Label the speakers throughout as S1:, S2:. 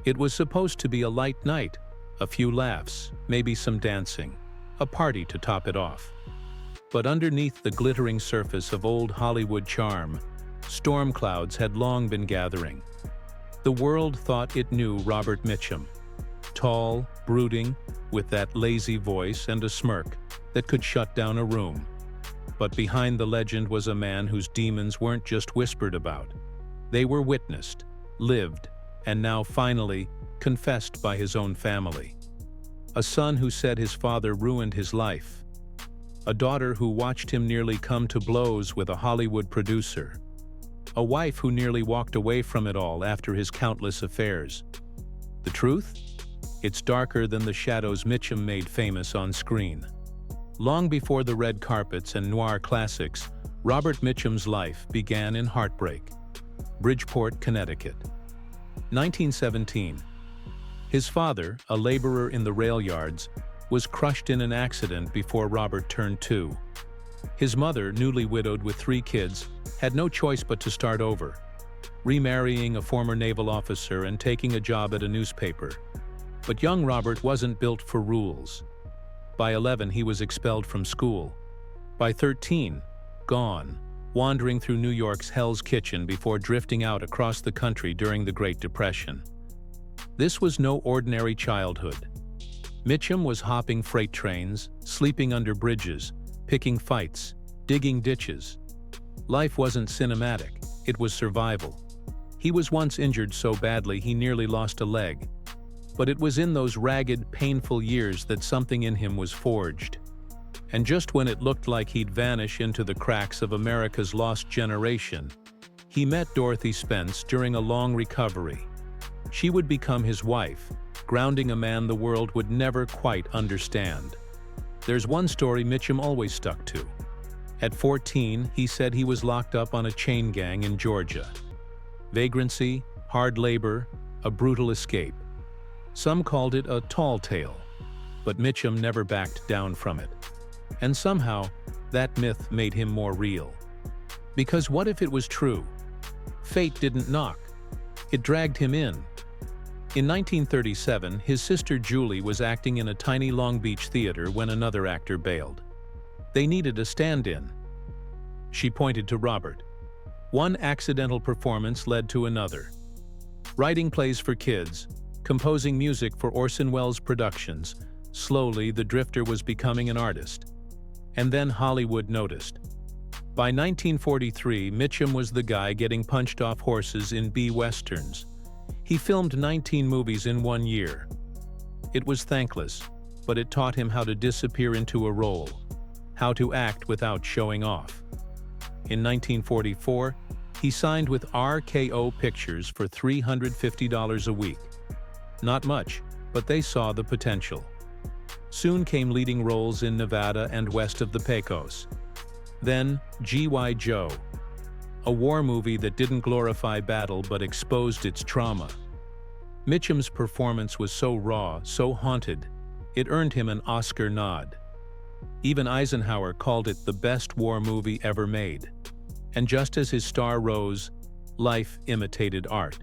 S1: It was supposed to be a light night, a few laughs, maybe some dancing, a party to top it off. But underneath the glittering surface of old Hollywood charm, storm clouds had long been gathering. The world thought it knew Robert Mitchum. Tall, brooding, with that lazy voice and a smirk that could shut down a room. But behind the legend was a man whose demons weren't just whispered about. They were witnessed, lived, and now finally confessed by his own family. A son who said his father ruined his life. A daughter who watched him nearly come to blows with a Hollywood producer. A wife who nearly walked away from it all after his countless affairs. The truth? It's darker than the shadows Mitchum made famous on screen. Long before the red carpets and noir classics, Robert Mitchum's life began in heartbreak. Bridgeport, Connecticut. 1917. His father, a laborer in the rail yards, was crushed in an accident before Robert turned 2. His mother, newly widowed with 3 kids, had no choice but to start over, remarrying a former naval officer and taking a job at a newspaper. But young Robert wasn't built for rules. By 11, he was expelled from school. By 13, gone, wandering through New York's Hell's Kitchen before drifting out across the country during the Great Depression. This was no ordinary childhood. Mitchum was hopping freight trains, sleeping under bridges, picking fights, digging ditches. Life wasn't cinematic, it was survival. He was once injured so badly he nearly lost a leg. But it was in those ragged, painful years that something in him was forged. And just when it looked like he'd vanish into the cracks of America's lost generation, he met Dorothy Spence during a long recovery. She would become his wife, grounding a man the world would never quite understand. There's one story Mitchum always stuck to. At 14, he said he was locked up on a chain gang in Georgia. Vagrancy, hard labor, a brutal escape. Some called it a tall tale, but Mitchum never backed down from it. And somehow, that myth made him more real. Because what if it was true? Fate didn't knock. It dragged him in. In 1937, his sister Julie was acting in a tiny Long Beach theater when another actor bailed. They needed a stand-in. She pointed to Robert. One accidental performance led to another. Writing plays for kids, composing music for Orson Welles productions, slowly the drifter was becoming an artist. And then Hollywood noticed. By 1943, Mitchum was the guy getting punched off horses in B-westerns. He filmed 19 movies in 1 year. It was thankless, but it taught him how to disappear into a role, how to act without showing off. In 1944, he signed with RKO Pictures for $350 a week. Not much, but they saw the potential. Soon came leading roles in Nevada and west of the Pecos. Then, G.I. Joe, a war movie that didn't glorify battle but exposed its trauma. Mitchum's performance was so raw, so haunted, it earned him an Oscar nod. Even Eisenhower called it the best war movie ever made. And just as his star rose, life imitated art.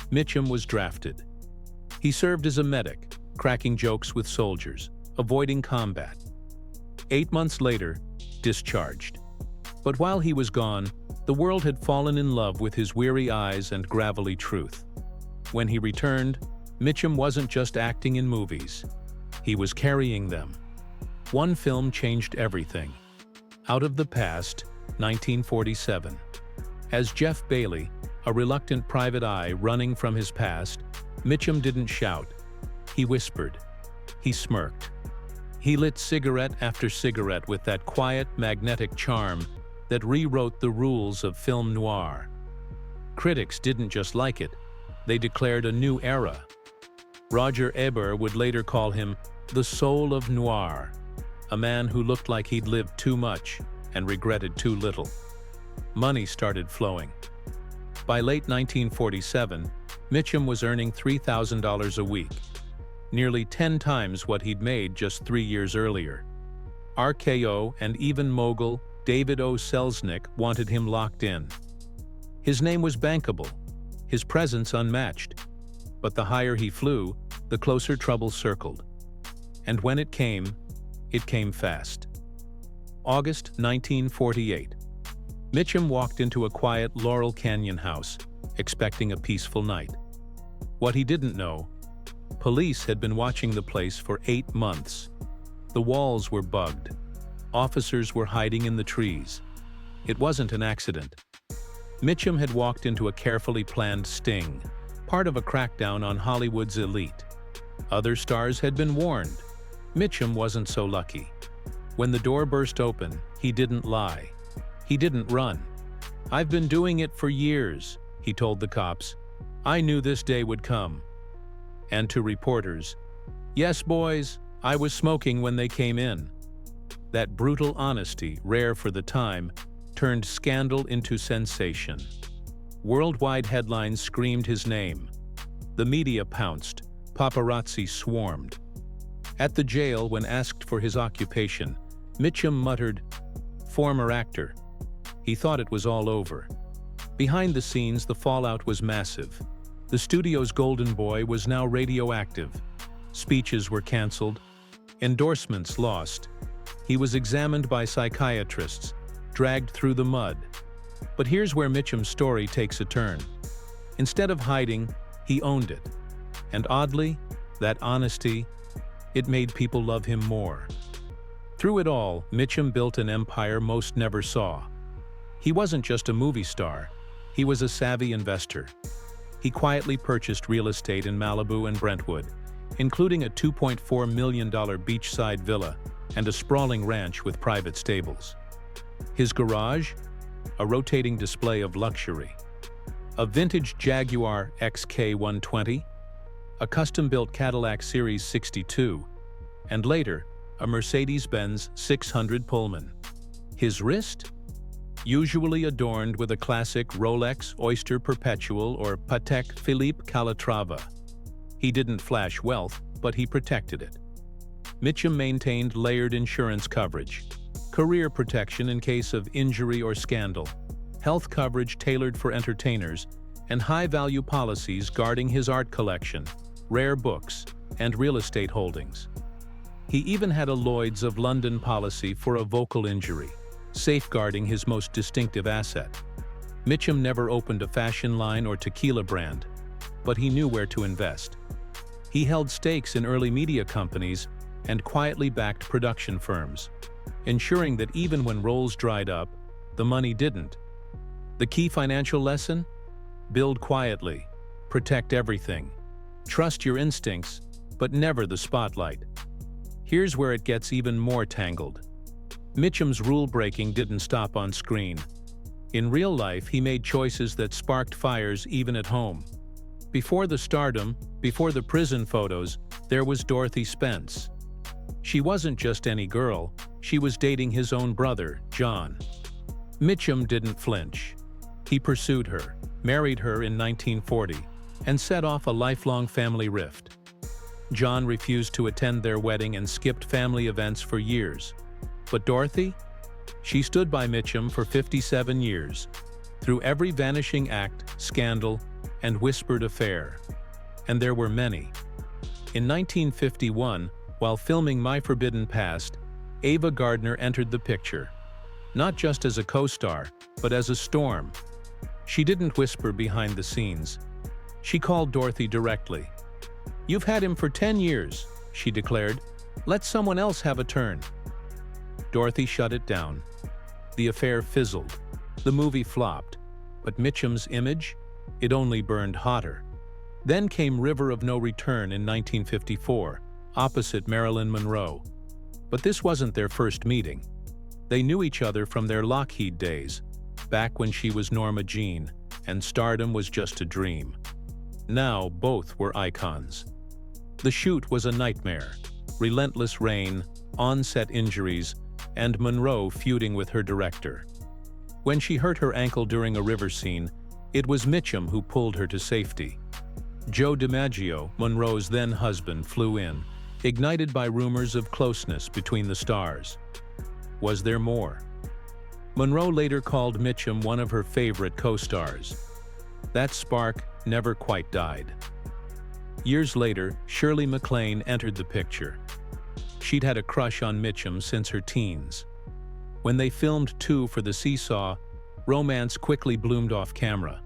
S1: Mitchum was drafted. He served as a medic, cracking jokes with soldiers, avoiding combat. 8 months later, discharged. But while he was gone, the world had fallen in love with his weary eyes and gravelly truth. When he returned, Mitchum wasn't just acting in movies. He was carrying them. One film changed everything. Out of the Past, 1947. As Jeff Bailey, a reluctant private eye running from his past, Mitchum didn't shout. He whispered. He smirked. He lit cigarette after cigarette with that quiet, magnetic charm that rewrote the rules of film noir. Critics didn't just like it, they declared a new era. Roger Ebert would later call him the soul of noir, a man who looked like he'd lived too much and regretted too little. Money started flowing. By late 1947, Mitchum was earning $3,000 a week, nearly 10 times what he'd made just 3 years earlier. RKO and even mogul David O. Selznick wanted him locked in. His name was bankable, his presence unmatched. But the higher he flew, the closer trouble circled. And when it came fast. August 1948. Mitchum walked into a quiet Laurel Canyon house, expecting a peaceful night. What he didn't know, police had been watching the place for 8 months. The walls were bugged. Officers were hiding in the trees. It wasn't an accident. Mitchum had walked into a carefully planned sting, part of a crackdown on Hollywood's elite. Other stars had been warned. Mitchum wasn't so lucky. When the door burst open, he didn't lie. He didn't run. "I've been doing it for years," he told the cops. "I knew this day would come." And to reporters, "Yes, boys, I was smoking when they came in." That brutal honesty, rare for the time, turned scandal into sensation. Worldwide headlines screamed his name. The media pounced. Paparazzi swarmed. At the jail, when asked for his occupation, Mitchum muttered, "Former actor." He thought it was all over. Behind the scenes, the fallout was massive. The studio's golden boy was now radioactive. Speeches were canceled. Endorsements lost. He was examined by psychiatrists, dragged through the mud. But here's where Mitchum's story takes a turn. Instead of hiding, he owned it. And oddly, that honesty, it made people love him more. Through it all, Mitchum built an empire most never saw. He wasn't just a movie star, he was a savvy investor. He quietly purchased real estate in Malibu and Brentwood, including a $2.4 million beachside villa and a sprawling ranch with private stables. His garage? A rotating display of luxury. A vintage Jaguar XK120, a custom-built Cadillac Series 62, and later, a Mercedes-Benz 600 Pullman. His wrist? Usually adorned with a classic Rolex Oyster Perpetual or Patek Philippe Calatrava. He didn't flash wealth, but he protected it. Mitchum maintained layered insurance coverage, career protection in case of injury or scandal, health coverage tailored for entertainers, and high-value policies guarding his art collection, rare books, and real estate holdings. He even had a Lloyd's of London policy for a vocal injury, safeguarding his most distinctive asset. Mitchum never opened a fashion line or tequila brand, but he knew where to invest. He held stakes in early media companies and quietly backed production firms, ensuring that even when roles dried up, the money didn't. The key financial lesson? Build quietly, protect everything, trust your instincts, but never the spotlight. Here's where it gets even more tangled. Mitchum's rule-breaking didn't stop on screen. In real life, he made choices that sparked fires even at home. Before the stardom, before the prison photos, there was Dorothy Spence. She wasn't just any girl, she was dating his own brother, John. Mitchum didn't flinch. He pursued her, married her in 1940, and set off a lifelong family rift. John refused to attend their wedding and skipped family events for years. But Dorothy? She stood by Mitchum for 57 years, through every vanishing act, scandal, and whispered affair. And there were many. In 1951, while filming My Forbidden Past, Ava Gardner entered the picture, not just as a co-star, but as a storm. She didn't whisper behind the scenes. She called Dorothy directly. "You've had him for 10 years, she declared. "Let someone else have a turn." Dorothy shut it down. The affair fizzled. The movie flopped. But Mitchum's image? It only burned hotter. Then came River of No Return in 1954, opposite Marilyn Monroe. But this wasn't their first meeting. They knew each other from their Lockheed days, back when she was Norma Jean, and stardom was just a dream. Now both were icons. The shoot was a nightmare. Relentless rain, on-set injuries, and Monroe feuding with her director. When she hurt her ankle during a river scene, it was Mitchum who pulled her to safety. Joe DiMaggio, Monroe's then husband, flew in, ignited by rumors of closeness between the stars. Was there more? Monroe later called Mitchum one of her favorite co-stars. That spark never quite died. Years later, Shirley MacLaine entered the picture. She'd had a crush on Mitchum since her teens. When they filmed Two for the Seesaw, romance quickly bloomed off camera.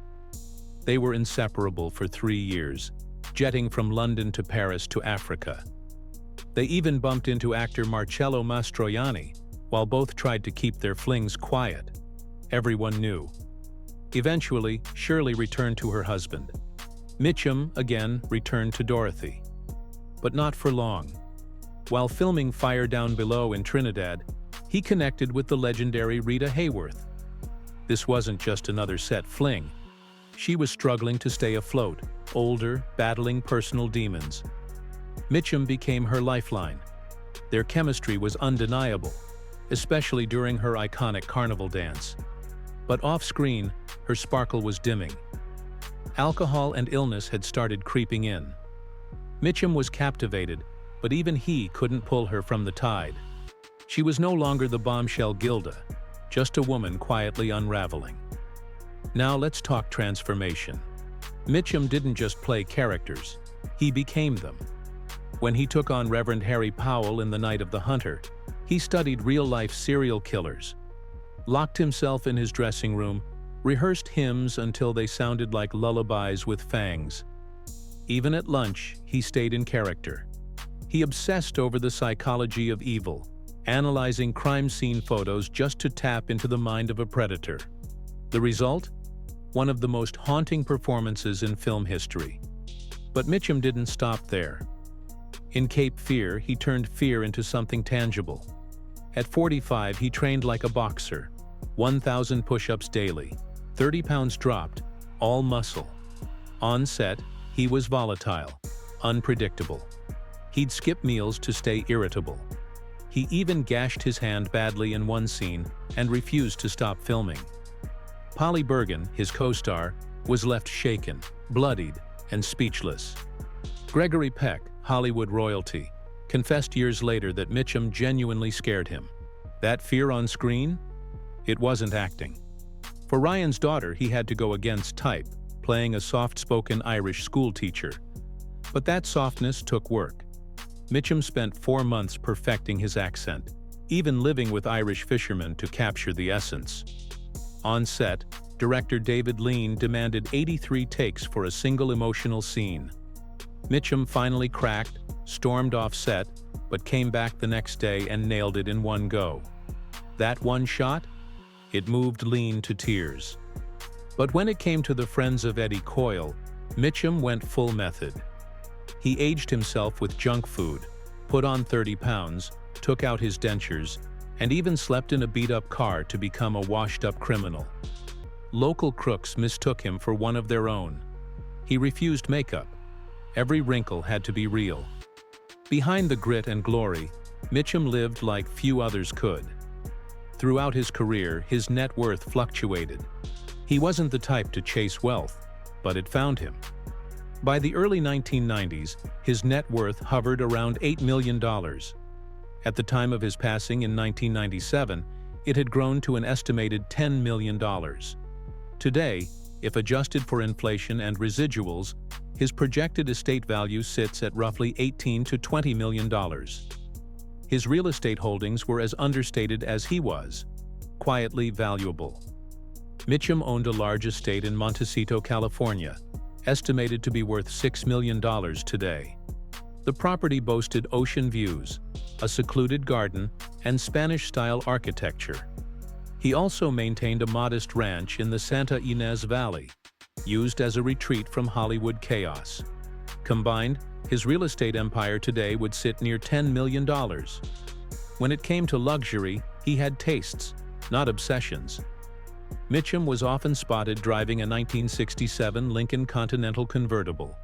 S1: They were inseparable for 3 years, jetting from London to Paris to Africa. They even bumped into actor Marcello Mastroianni, while both tried to keep their flings quiet. Everyone knew. Eventually, Shirley returned to her husband. Mitchum, again, returned to Dorothy. But not for long. While filming Fire Down Below in Trinidad, he connected with the legendary Rita Hayworth. This wasn't just another set fling. She was struggling to stay afloat, older, battling personal demons. Mitchum became her lifeline. Their chemistry was undeniable, especially during her iconic carnival dance. But off-screen, her sparkle was dimming. Alcohol and illness had started creeping in. Mitchum was captivated, but even he couldn't pull her from the tide. She was no longer the bombshell Gilda, just a woman quietly unraveling. Now let's talk transformation. Mitchum didn't just play characters, he became them. When he took on Reverend Harry Powell in The Night of the Hunter, he studied real-life serial killers, locked himself in his dressing room, rehearsed hymns until they sounded like lullabies with fangs. Even at lunch, he stayed in character. He obsessed over the psychology of evil, analyzing crime scene photos just to tap into the mind of a predator. The result? One of the most haunting performances in film history. But Mitchum didn't stop there. In Cape Fear, he turned fear into something tangible. At 45, he trained like a boxer. 1,000 push-ups daily, 30 pounds dropped, all muscle. On set, he was volatile, unpredictable. He'd skip meals to stay irritable. He even gashed his hand badly in one scene and refused to stop filming. Polly Bergen, his co-star, was left shaken, bloodied, and speechless. Gregory Peck, Hollywood royalty, confessed years later that Mitchum genuinely scared him. That fear on screen? It wasn't acting. For Ryan's daughter, he had to go against type, playing a soft-spoken Irish schoolteacher. But that softness took work. Mitchum spent 4 months perfecting his accent, even living with Irish fishermen to capture the essence. On set, director David Lean demanded 83 takes for a single emotional scene. Mitchum finally cracked, stormed off set, but came back the next day and nailed it in one go. That one shot? It moved Lean to tears. But when it came to the Friends of Eddie Coyle, Mitchum went full method. He aged himself with junk food, put on 30 pounds, took out his dentures, and even slept in a beat-up car to become a washed-up criminal. Local crooks mistook him for one of their own. He refused makeup. Every wrinkle had to be real. Behind the grit and glory, Mitchum lived like few others could. Throughout his career, his net worth fluctuated. He wasn't the type to chase wealth, but it found him. By the early 1990s, his net worth hovered around $8 million. At the time of his passing in 1997, it had grown to an estimated $10 million. Today, if adjusted for inflation and residuals, his projected estate value sits at roughly $18 to $20 million. His real estate holdings were as understated as he was, quietly valuable. Mitchum owned a large estate in Montecito, California, estimated to be worth $6 million today. The property boasted ocean views, a secluded garden, and Spanish-style architecture. He also maintained a modest ranch in the Santa Ynez Valley, used as a retreat from Hollywood chaos. Combined, his real estate empire today would sit near $10 million. When it came to luxury, he had tastes, not obsessions. Mitchum was often spotted driving a 1967 Lincoln Continental convertible.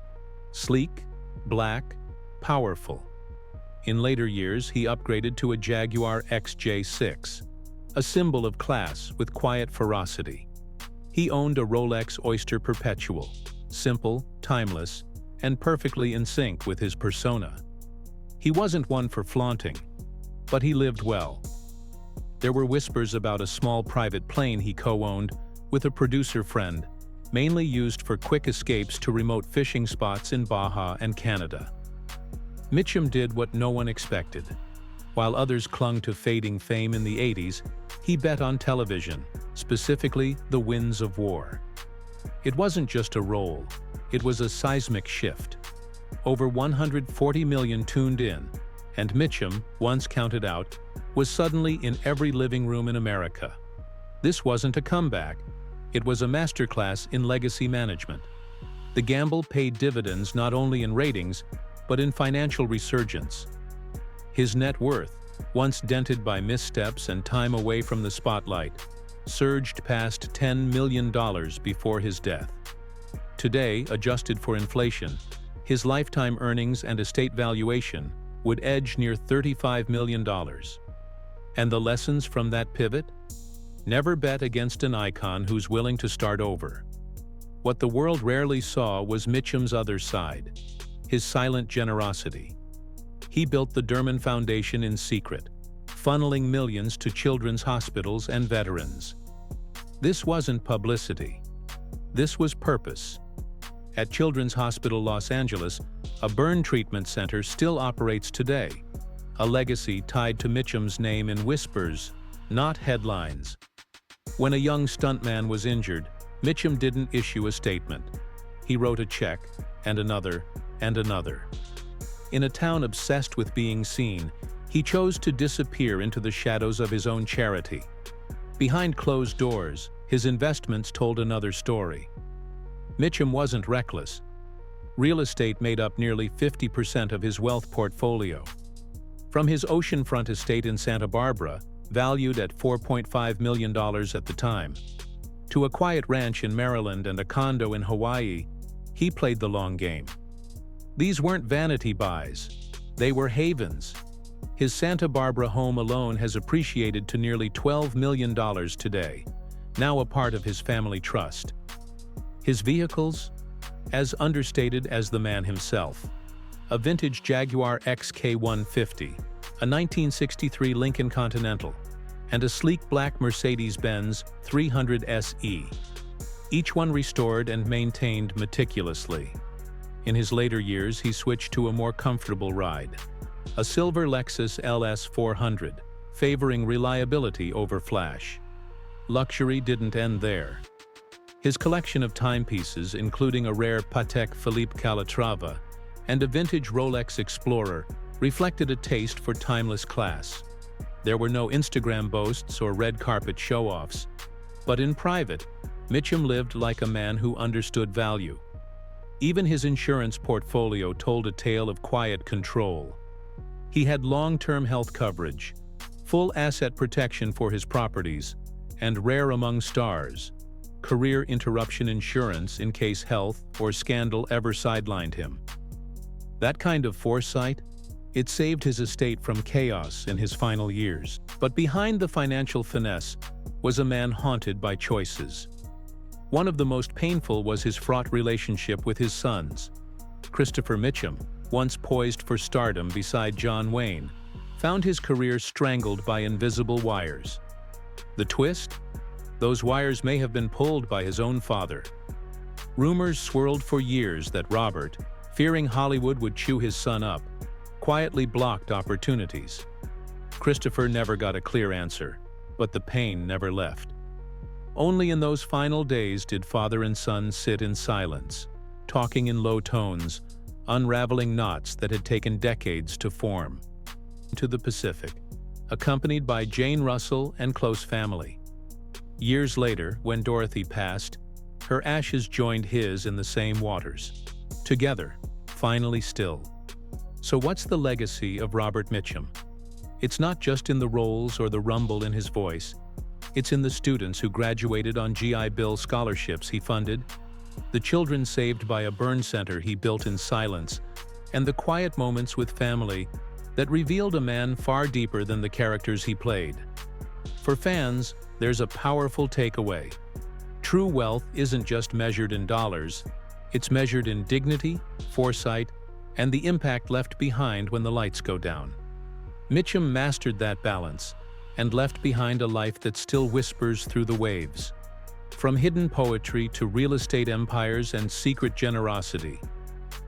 S1: Sleek, black, powerful. In later years, he upgraded to a Jaguar XJ6, a symbol of class with quiet ferocity. He owned a Rolex Oyster Perpetual, simple, timeless, and perfectly in sync with his persona. He wasn't one for flaunting, but he lived well. There were whispers about a small private plane he co-owned with a producer friend, mainly used for quick escapes to remote fishing spots in Baja and Canada. Mitchum did what no one expected. While others clung to fading fame in the 80s, he bet on television, specifically the winds of war. It wasn't just a role, it was a seismic shift. Over 140 million tuned in, and Mitchum, once counted out, was suddenly in every living room in America. This wasn't a comeback, it was a masterclass in legacy management. The gamble paid dividends not only in ratings, but in financial resurgence. His net worth, once dented by missteps and time away from the spotlight, surged past $10 million before his death. Today, adjusted for inflation, his lifetime earnings and estate valuation would edge near $35 million. And the lessons from that pivot? Never bet against an icon who's willing to start over. What the world rarely saw was Mitchum's other side, his silent generosity. He built the Derman Foundation in secret, funneling millions to children's hospitals and veterans. This wasn't publicity. This was purpose. At Children's Hospital Los Angeles, a burn treatment center still operates today, a legacy tied to Mitchum's name in whispers, not headlines. When a young stuntman was injured, Mitchum didn't issue a statement. He wrote a check, and another, and another. In a town obsessed with being seen, he chose to disappear into the shadows of his own charity. Behind closed doors, his investments told another story. Mitchum wasn't reckless. Real estate made up nearly 50% of his wealth portfolio. From his oceanfront estate in Santa Barbara, valued at $4.5 million at the time, to a quiet ranch in Maryland and a condo in Hawaii, he played the long game. These weren't vanity buys. They were havens. His Santa Barbara home alone has appreciated to nearly $12 million today, now a part of his family trust. His vehicles? As understated as the man himself. A vintage Jaguar XK150, a 1963 Lincoln Continental, and a sleek black Mercedes-Benz 300 SE. Each one restored and maintained meticulously. In his later years, he switched to a more comfortable ride, a silver Lexus LS 400, favoring reliability over flash. Luxury didn't end there. His collection of timepieces, including a rare Patek Philippe Calatrava and a vintage Rolex Explorer, reflected a taste for timeless class. There were no Instagram boasts or red carpet show-offs, but in private, Mitchum lived like a man who understood value. Even his insurance portfolio told a tale of quiet control. He had long-term health coverage, full asset protection for his properties, and rare among stars, career interruption insurance in case health or scandal ever sidelined him. That kind of foresight, it saved his estate from chaos in his final years. But behind the financial finesse was a man haunted by choices. One of the most painful was his fraught relationship with his sons. Christopher Mitchum, once poised for stardom beside John Wayne, found his career strangled by invisible wires. The twist? Those wires may have been pulled by his own father. Rumors swirled for years that Robert, fearing Hollywood would chew his son up, quietly blocked opportunities. Christopher never got a clear answer, but the pain never left. Only in those final days did father and son sit in silence, talking in low tones, unraveling knots that had taken decades to form. To the Pacific, accompanied by Jane Russell and close family. Years later, when Dorothy passed, her ashes joined his in the same waters. Together, finally still. So what's the legacy of Robert Mitchum? It's not just in the roles or the rumble in his voice. It's in the students who graduated on GI Bill scholarships he funded, the children saved by a burn center he built in silence, and the quiet moments with family that revealed a man far deeper than the characters he played. For fans, there's a powerful takeaway. True wealth isn't just measured in dollars, it's measured in dignity, foresight, and the impact left behind when the lights go down. Mitchum mastered that balance and left behind a life that still whispers through the waves. From hidden poetry to real estate empires and secret generosity,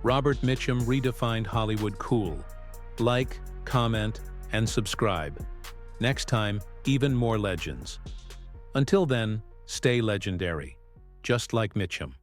S1: Robert Mitchum redefined Hollywood cool. Like, comment, and subscribe. Next time, even more legends. Until then, stay legendary, just like Mitchum.